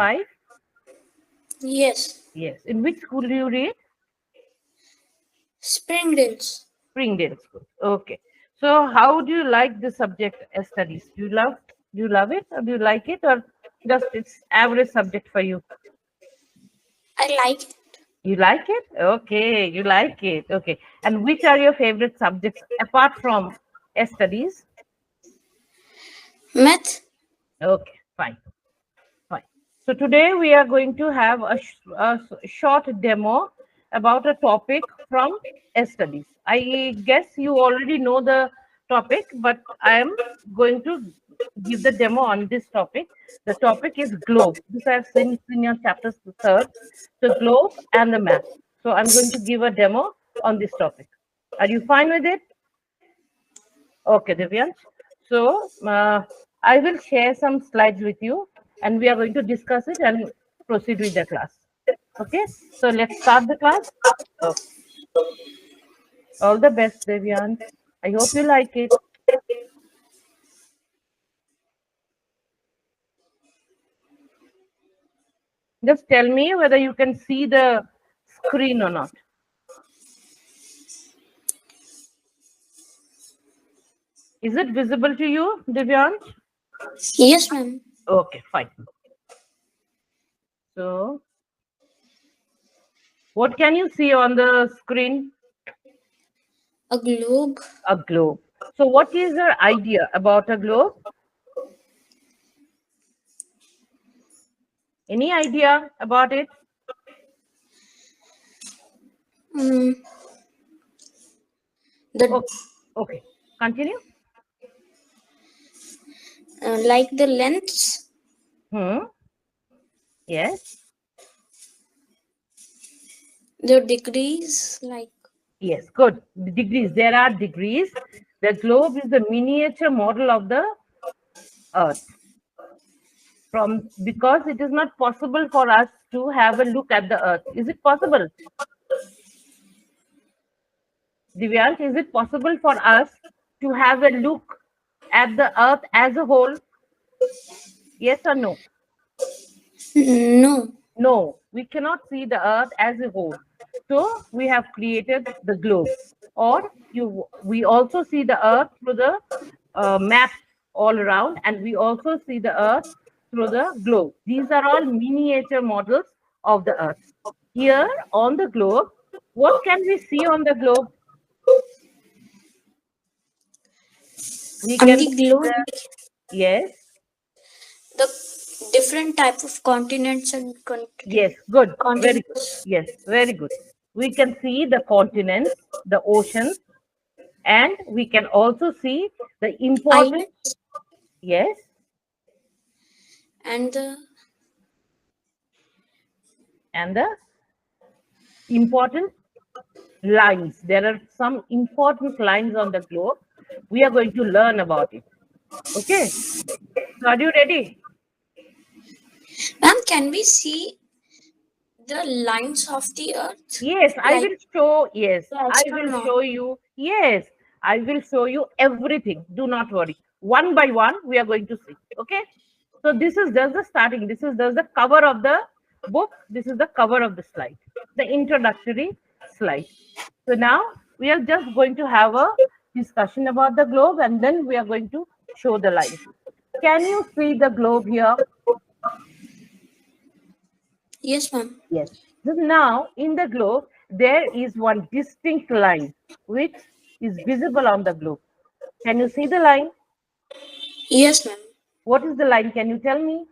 5? Yes. Yes. In which school do you read? Springdale's. Springdale School. Okay. So how do you like the subject studies? Do you love it, or do you like it, or just it's average subject for you? I like it. You like it? Okay, you like it. Okay. And which are your favorite subjects apart from studies? Math. Okay, fine, fine. So today we are going to have a short demo about a topic from studies. I guess you already know the topic, but I am going to give the demo on this topic. The topic is globe. This I have seen in your chapter third. So globe and the map. So I'm going to give a demo on this topic. Are you fine with it? Okay, Divyansh. So I will share some slides with you, and we are going to discuss it and proceed with the class. Okay, so let's start the class. Okay. All the best, Divyansh. I hope you like it. Just tell me whether you can see the screen or not. Is it visible to you, Divyansh? Yes, ma'am. Okay, fine. So, what can you see on the screen? A globe. A globe. So, what is your idea about a globe? Any idea about it? Mm, the Okay, okay. Continue. like the lengths, Hmm. Yes. the degrees, like Yes. Good. The degrees. There are degrees. The globe is the miniature model of the Earth. From because it is not possible for us to have a look at the Earth. Is it possible, Divyansh? Is it possible for us to have a look at the Earth as a whole? Yes or no? no. No, we cannot see the earth as a whole. So we have created the globe. Or we also see the earth through the map all around, and we also see the earth through the globe. These are all miniature models of the earth. Here on the globe, what can we see on the globe? We On can the see globe, the, yes, the different type of continents and yes, good, very good. continents. Yes, very good. We can see the continents, the oceans, and we can also see the important, Islands yes, and the and the important lines. There are some important lines on the globe. We are going to learn about it. Okay, so are you ready? ma'am, can we see the lines of the earth Yes, I like will show. Yes, the I will astronaut? show you. Yes, I will show you everything. Do not worry. One by one, we are going to see. Okay. So this is just the starting. This is just the cover of the book. This is the cover of the slide, the introductory slide. So now we are just going to have a discussion about the globe, and then we are going to show the lines. Can you see the globe here? Yes, ma'am. Yes. So now in the globe, there is one distinct line which is visible on the globe. Can you see the line? Yes, ma'am. What is the line? Can you tell me?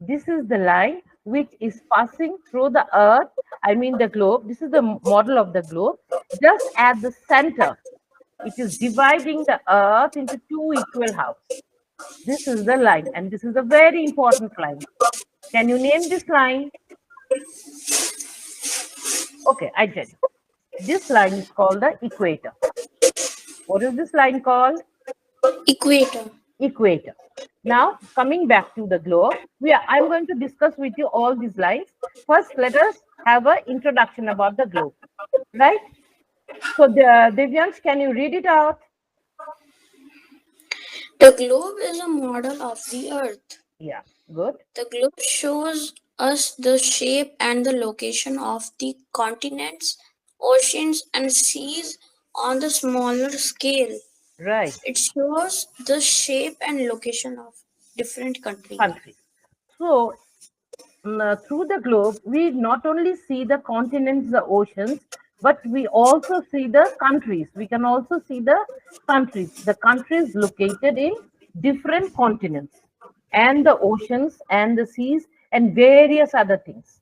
This is the line which is passing through the earth, I mean the globe. This is the model of the globe. Just at the center, it is dividing the earth into two equal halves. This is the line, and this is a very important line. Can you name this line? Okay, I tell you. This line is called the equator. What is this line called? Equator. Equator. Now, coming back to the globe, I'm going to discuss with you all these lines. First, let us have an introduction about the globe, right? So, Divyansh, can you read it out? The globe is a model of the earth. Yeah, good. The globe shows us the shape and the location of the continents, oceans, and seas on the smaller scale. Right. It shows the shape and location of different countries. Countries. So, through the globe, we not only see the continents, the oceans, but we also see the countries. We can also see the countries located in different continents, and the oceans and the seas and various other things.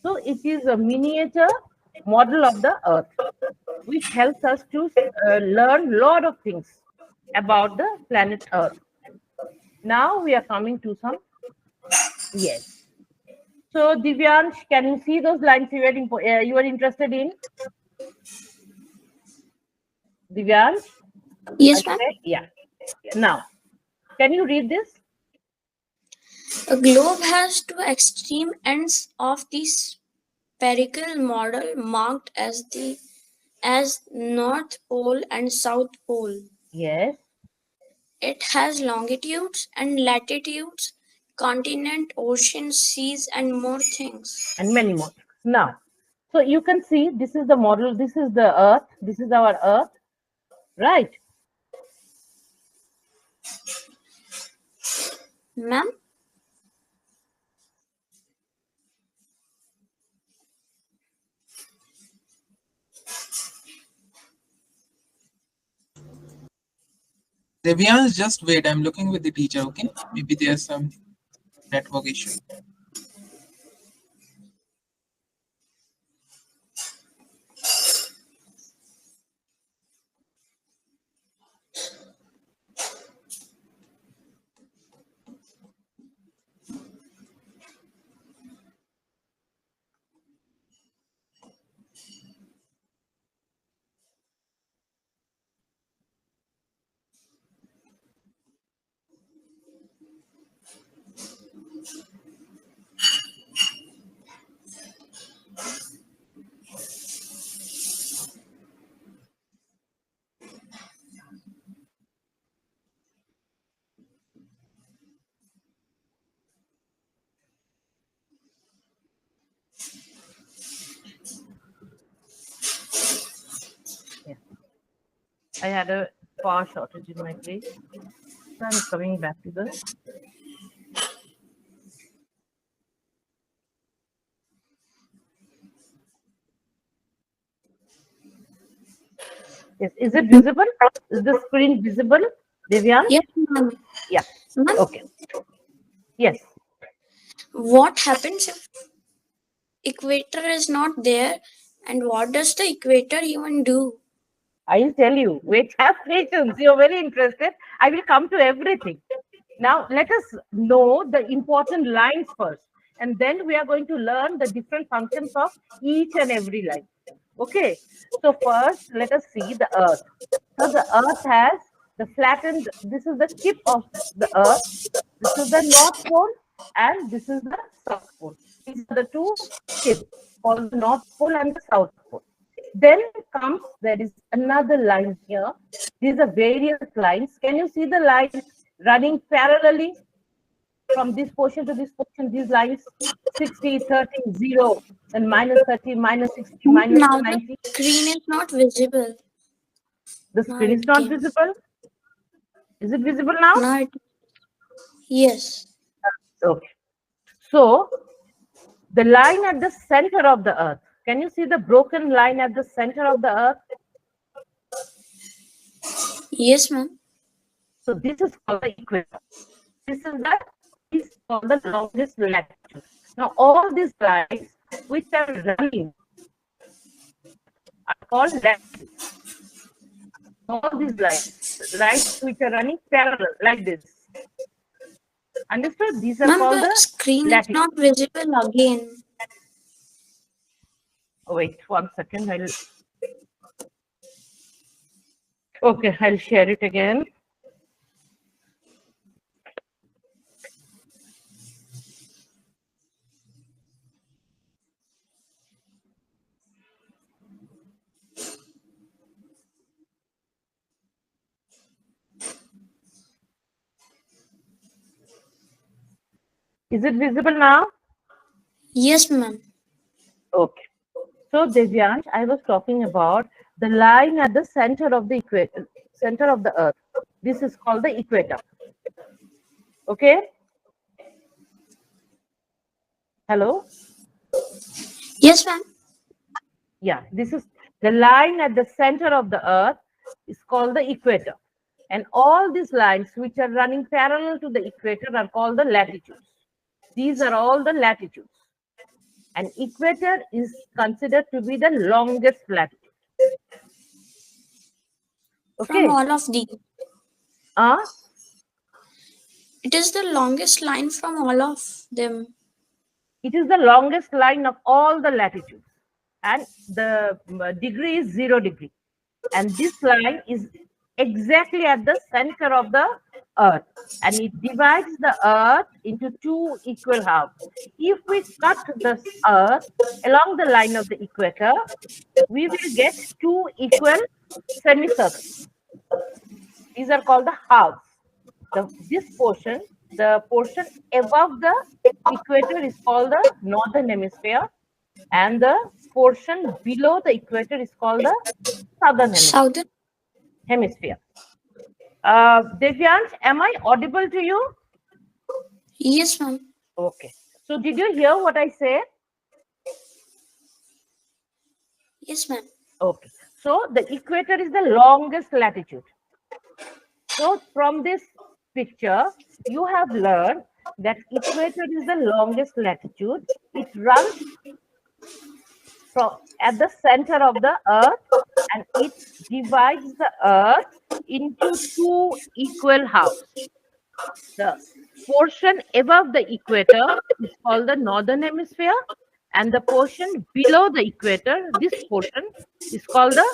So, it is a miniature model of the Earth, which helps us to learn a lot of things about the planet Earth. Now we are coming to some, yes. So, Divyansh, can you see those lines you are interested in? Divyansh, are Yes, you ma'am. there? Yeah. Now, can you read this? A globe has two extreme ends of the spherical model marked as North Pole and South Pole. Yes, It has longitudes and latitudes, continent, oceans, seas, and more things. and many more. Now, so you can see this is the model, this is the Earth, this is our Earth, right? Ma'am, Devyans, just wait. I'm looking with the teacher, okay? Maybe there's some network issue. Yeah. I had a power shortage in my place. So I'm coming back to the, yes. Is it visible? Is the screen visible, Divyansh? yes, ma'am. Yeah. Ma'am, Okay. Yes. what happens if equator is not there, and what does the equator even do? I'll tell you. Wait, have patience. You're very interested. I will come to everything. Now, let us know the important lines first, and then we are going to learn the different functions of each and every line. Okay. So, first, let us see the Earth. So, the Earth has the flattened, this is the tip of the Earth, this is the North Pole, and this is the South Pole. These are the two tips called the North Pole and the South Pole. Then comes, there is another line here. These are various lines. Can you see the lines running parallelly from this portion to this portion? These lines 60, 30, 0, and minus 30, minus 60, minus Now the 90. screen is not visible. The Now screen is it not came. visible. Is it visible now? Now it, yes. Okay. So the line at the center of the earth. Can you see the broken line at the center of the earth? Yes, ma'am. So this is called the equator. This is called the longest latitude. Now all these lines which are running are called latitudes. All these lines which are running parallel like this. Understood? These are Ma'am, called the the screen is latitudes. not visible again. Oh, wait 1 second. I'll share it again. Is it visible now? Yes, ma'am. Okay. So Devyansh, I was talking about the line at the center of the equator, center of the Earth. This is called the equator. Okay. Hello. Yes, ma'am. Yeah. This is the line at the center of the Earth is called the equator. And all these lines which are running parallel to the equator are called the latitudes. These are all the latitudes. And equator is considered to be the longest latitude. From Okay. all of these. Uh, It is the longest line from all of them. it is the longest line of all the latitudes. And the degree is 0 degree. And this line is exactly at the center of the Earth. And it divides the Earth into two equal halves. If we cut the Earth along the line of the equator, we will get two equal semicircles. These are called the halves. This portion, the portion above the equator is called the northern hemisphere, and the portion below the equator is called the southern Southern. hemisphere. Devyansh, am I audible to you? Yes, ma'am. Okay. So did you hear what I said? Yes, ma'am. Okay. So the equator is the longest latitude. So from this picture, you have learned that equator is the longest latitude. It runs from at the center of the Earth, and it divides the Earth into two equal halves. The portion above the equator is called the northern hemisphere, and the portion below the equator, this portion, is called the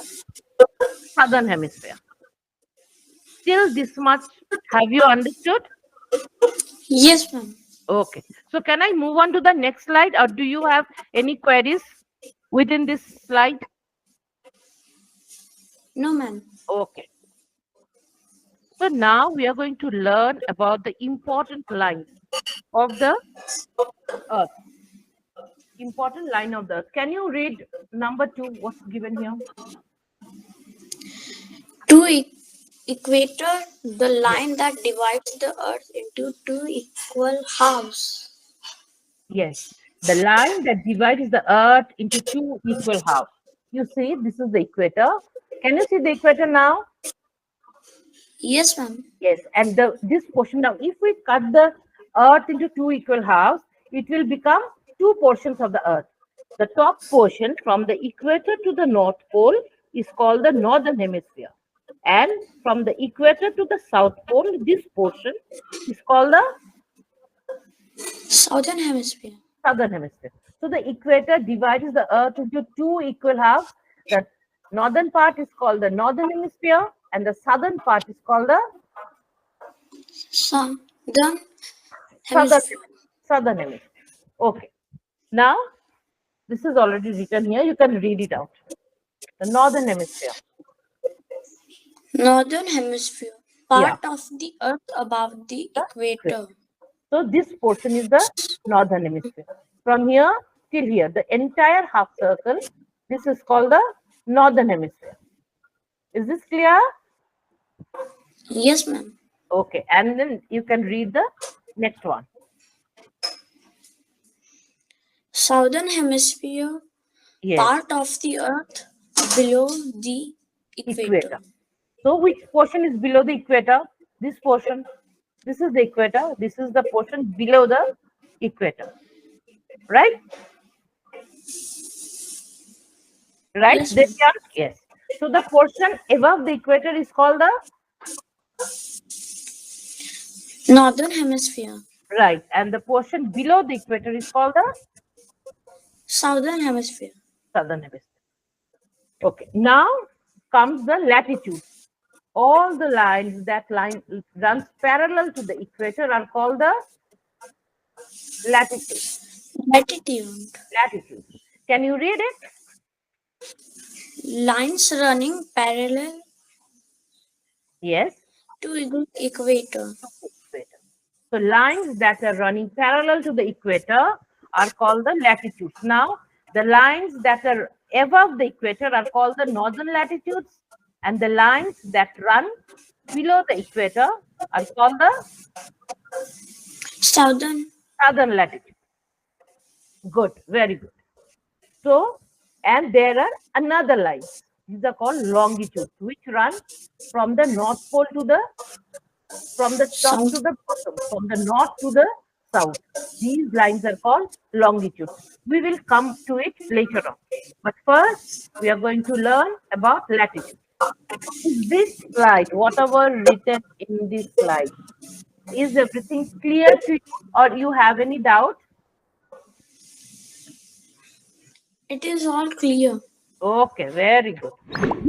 southern hemisphere. Till this much, have you understood? Yes, ma'am. Okay. So can I move on to the next slide, or do you have any queries within this slide? No, ma'am. Okay. So now we are going to learn about the important lines of the Earth. Important line of the Earth. Can you read number 2? What's given here? To equator, the Yes. line that divides the earth into two equal halves. Yes. The line that divides the Earth into two equal halves. You see, this is the equator. Can you see the equator now? Yes, ma'am. Yes, and this portion now, if we cut the Earth into two equal halves, it will become two portions of the Earth. The top portion from the equator to the North Pole is called the Northern Hemisphere. And from the equator to the South Pole, this portion is called the Southern hemisphere. Southern Hemisphere. So the equator divides the Earth into two equal halves. The northern part is called the Northern Hemisphere, and the southern part is called the Southern Southern hemisphere. Southern Hemisphere. Okay. Now, this is already written here. You can read it out. The Northern Hemisphere. Northern hemisphere. Yeah. Part of the earth above the The equator. equator. So this portion is the Northern Hemisphere. From here till here, the entire half circle, this is called the Northern Hemisphere. Is this clear? Yes, ma'am. Okay. And then you can read the next one. Southern hemisphere. Yes. Part of the earth below the equator. Equator. So which portion is below the equator? This portion. This is the equator. This is the portion below the equator. Right? Right? Yes, ma'am. Yes. So the portion above the equator is called the Northern hemisphere. right, and the portion below the equator is called the Southern hemisphere. southern hemisphere. Okay. Now comes the latitude. All the lines that line runs parallel to the equator are called the latitude. Latitude. Latitude. Can you read it? Lines running parallel Yes. to equator. Equator. So lines that are running parallel to the equator are called the latitudes. Now, the lines that are above the equator are called the northern latitudes, and the lines that run below the equator are called the Southern. southern latitudes. Good, very good. So, and there are another lines. These are called longitudes, which run from the north pole to the from the top to South. the bottom, from the north to the south. These lines are called longitudes. We will come to it later on. But first, we are going to learn about latitude. Is this slide, whatever written in this slide, is everything clear to you or you have any doubt? It is all clear. Okay, very good.